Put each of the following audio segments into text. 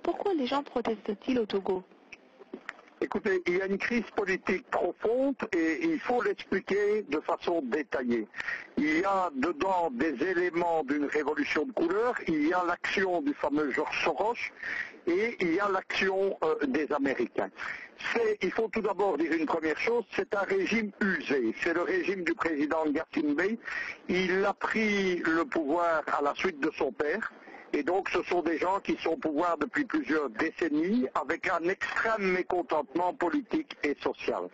Pourquoi les gens protestent-ils au Togo? Écoutez, il y a une crise politique profonde et il faut l'expliquer de façon détaillée. Il y a dedans des éléments d'une révolution de couleur, il y a l'action du fameux George Soros et il y a l'action des Américains. Il faut tout d'abord dire une première chose, c'est un régime usé. C'est le régime du président Ngasimbe. Il a pris le pouvoir à la suite de son père. Et donc ce sont des gens qui sont au pouvoir depuis plusieurs décennies avec un extrême mécontentement politique et social.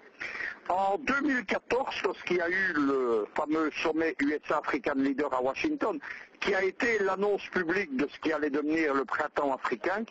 En 2014, lorsqu'il y a eu le fameux sommet USA African Leader à Washington, qui a été l'annonce publique de ce qui allait devenir le printemps africain,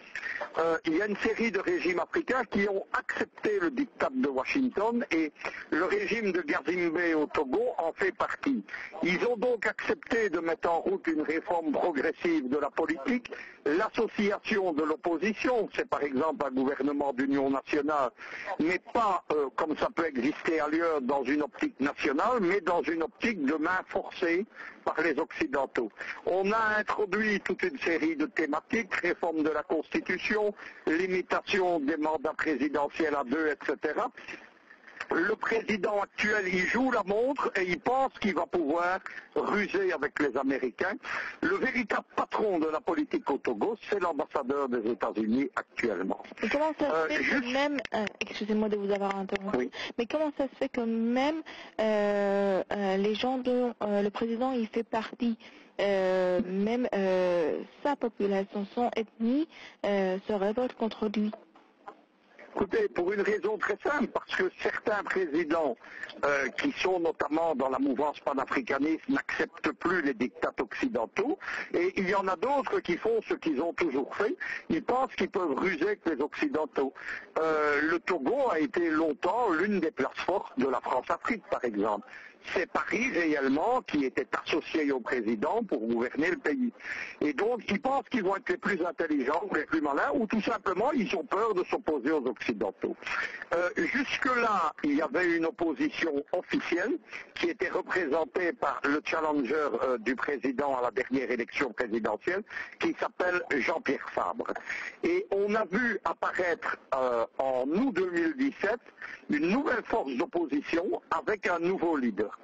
il y a une série de régimes africains qui ont accepté le diktat de Washington et le régime de Gazimbe au Togo en fait partie. Ils ont donc accepté de mettre en route une réforme progressive de la politique, l'association de l'opposition, c'est par exemple un gouvernement d'union nationale, mais pas comme ça peut exister ailleurs dans une optique nationale, mais dans une optique de main forcée par les Occidentaux. On a introduit toute une série de thématiques, réforme de la Constitution, limitation des mandats présidentiels à 2, etc. Le président actuel, il joue la montre et il pense qu'il va pouvoir ruser avec les Américains. Le véritable patron de la politique au Togo, c'est l'ambassadeur des États-Unis actuellement. Et comment ça se fait que même, excusez-moi de vous avoir interrompu, oui. Mais comment ça se fait que même les gens dont le président il fait partie, même sa population, son ethnie, se révolte contre lui? Écoutez, pour une raison très simple, parce que certains présidents qui sont notamment dans la mouvance panafricaniste n'acceptent plus les diktats occidentaux, et il y en a d'autres qui font ce qu'ils ont toujours fait, ils pensent qu'ils peuvent ruser avec les occidentaux. Le Togo a été longtemps l'une des places fortes de la France-Afrique, par exemple. C'est Paris réellement qui était associé au président pour gouverner le pays. Et donc, ils pensent qu'ils vont être les plus intelligents, les plus malins, ou tout simplement, ils ont peur de s'opposer aux Occidentaux. Jusque-là, il y avait une opposition officielle qui était représentée par le challenger du président à la dernière élection présidentielle, qui s'appelle Jean-Pierre Fabre. Et on a vu apparaître en août 2017 une nouvelle force d'opposition avec un nouveau leader.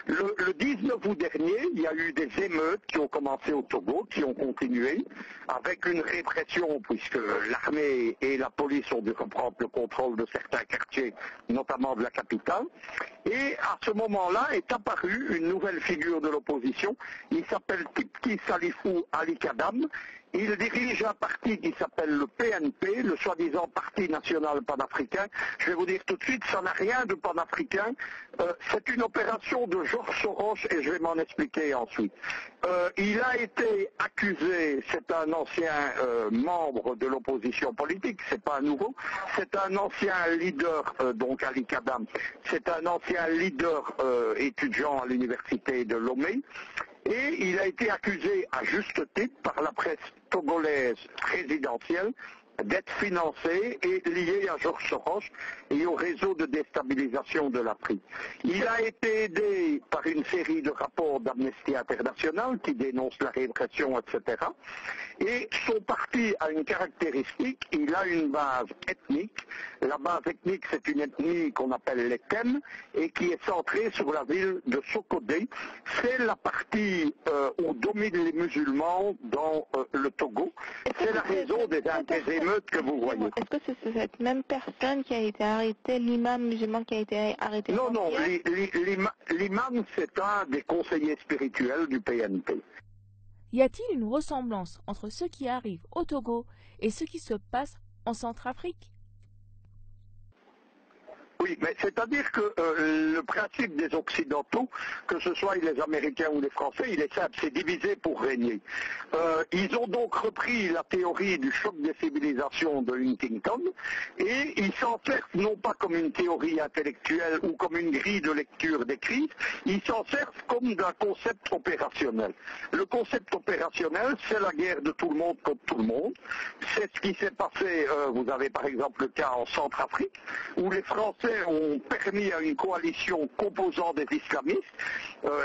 Le 19 août dernier, il y a eu des émeutes qui ont commencé au Togo, qui ont continué, avec une répression, puisque l'armée et la police ont dû reprendre le contrôle de certains quartiers, notamment de la capitale. Et à ce moment-là est apparue une nouvelle figure de l'opposition. Il s'appelle Tipki Salifou Ali Kadam. Il dirige un parti qui s'appelle le PNP, le soi-disant Parti national panafricain. Je vais vous dire tout de suite, ça n'a rien de panafricain. C'est une opération de George Soros et je vais m'en expliquer ensuite. Il a été accusé, c'est un ancien membre de l'opposition politique, c'est pas un nouveau, c'est un ancien leader, donc Ali Kadam, c'est un ancien leader étudiant à l'université de Lomé. Et il a été accusé à juste titre par la presse togolaise présidentielle d'être financé et lié à George Soros et au réseau de déstabilisation de l'Afrique. Il a été aidé par une série de rapports d'Amnesty International qui dénoncent la répression, etc. Et son parti a une caractéristique, il a une base ethnique. La base ethnique, c'est une ethnie qu'on appelle les Kem et qui est centrée sur la ville de Sokodé. C'est la partie où dominent les musulmans dans le Togo. C'est la raison des émeutes que vous voyez. Est-ce que c'est cette même personne qui a été arrêtée, l'imam musulman qui a été arrêté? Non, non, l'imam c'est un des conseillers spirituels du PNP. Y a-t-il une ressemblance entre ce qui arrive au Togo et ce qui se passe en Centrafrique? Oui, mais c'est-à-dire que le principe des Occidentaux, que ce soit les Américains ou les Français, il est simple, c'est diviser pour régner. Ils ont donc repris la théorie du choc des civilisations de Huntington et ils s'en servent non pas comme une théorie intellectuelle ou comme une grille de lecture des crises, ils s'en servent comme d'un concept opérationnel. Le concept opérationnel, c'est la guerre de tout le monde contre tout le monde. C'est ce qui s'est passé, vous avez par exemple le cas en Centrafrique, où les Français Français ont permis à une coalition composant des islamistes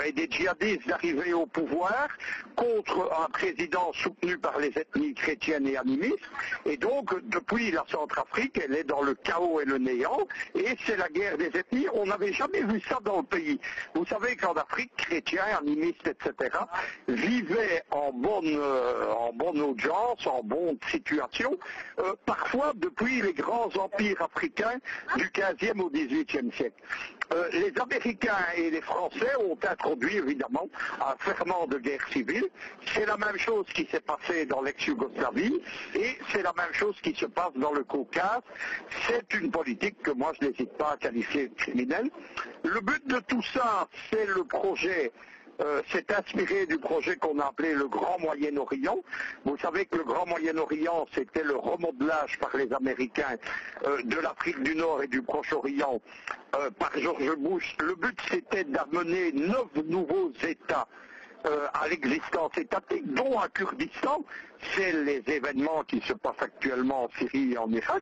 et des djihadistes d'arriver au pouvoir contre un président soutenu par les ethnies chrétiennes et animistes. Et donc, depuis la Centrafrique, elle est dans le chaos et le néant, et c'est la guerre des ethnies. On n'avait jamais vu ça dans le pays. Vous savez qu'en Afrique, chrétiens, animistes, etc., vivaient en bonne audience, en bonne situation, parfois depuis les grands empires africains du 15e au 18e siècle. Les Américains et les Français ont introduit évidemment un ferment de guerre civile. C'est la même chose qui s'est passé dans l'ex-Yougoslavie et c'est la même chose qui se passe dans le Caucase. C'est une politique que moi je n'hésite pas à qualifier de criminelle. Le but de tout ça, c'est le projet. C'est inspiré du projet qu'on a appelé le Grand Moyen-Orient. Vous savez que le Grand Moyen-Orient, c'était le remodelage par les Américains de l'Afrique du Nord et du Proche-Orient par George Bush. Le but, c'était d'amener 9 nouveaux États à l'existence étatique, dont un Kurdistan. C'est les événements qui se passent actuellement en Syrie et en Irak.